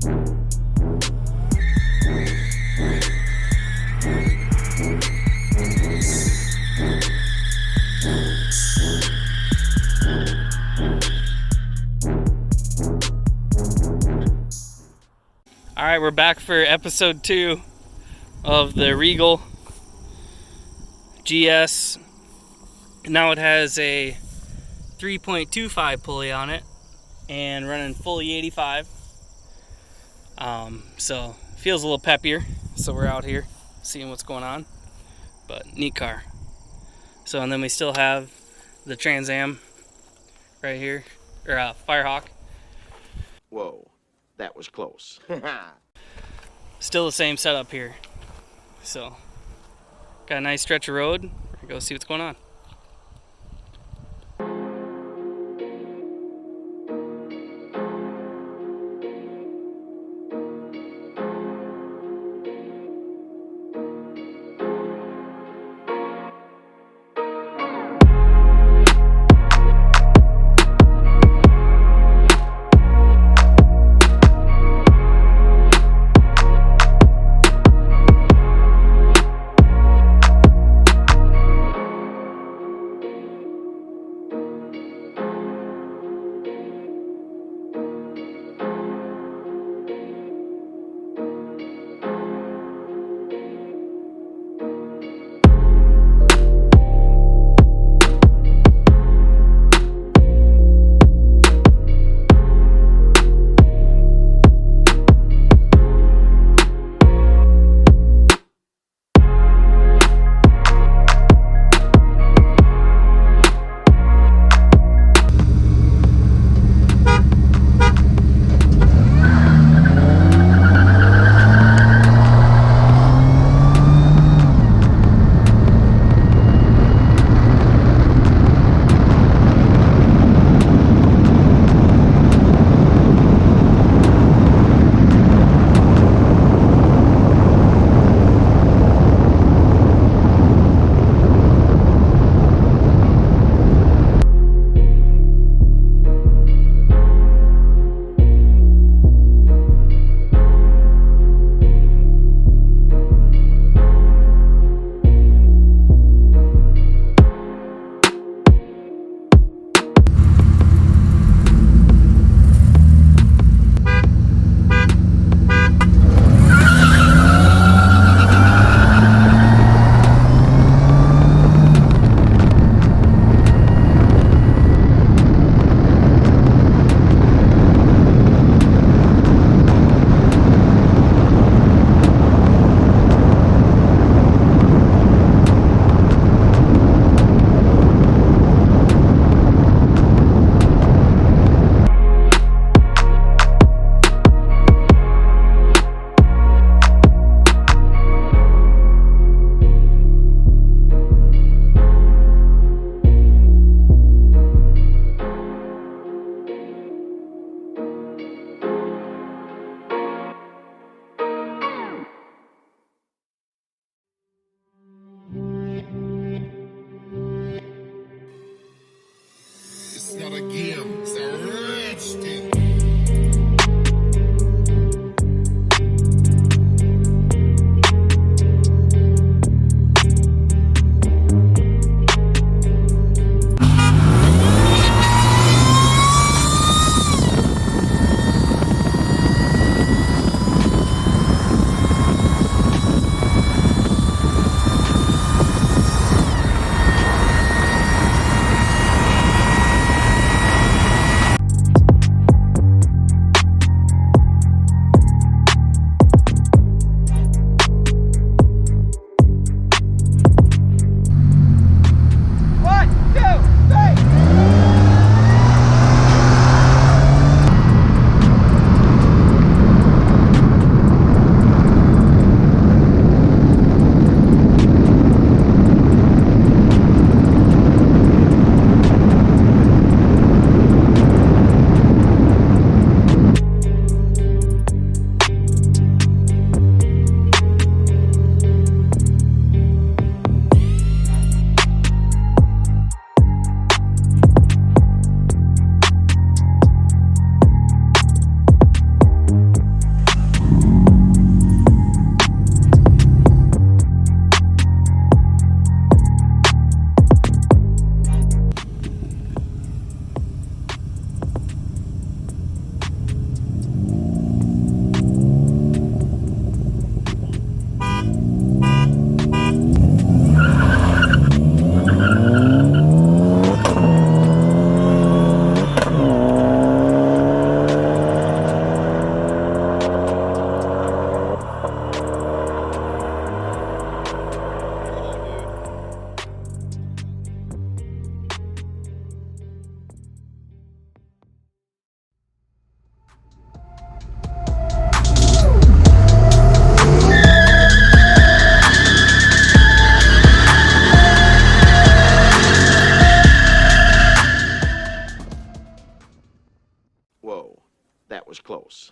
Alright, we're back for episode 2 of the Regal GS. Now it has a 3.25 pulley on it and running fully 85. So feels a little peppier. So we're out here seeing what's going on. But neat car. So, and then we still have the Trans Am right here, or Firehawk. Whoa, that was close. Still the same setup here. So, got a nice stretch of road. We're gonna go see what's going on. was close.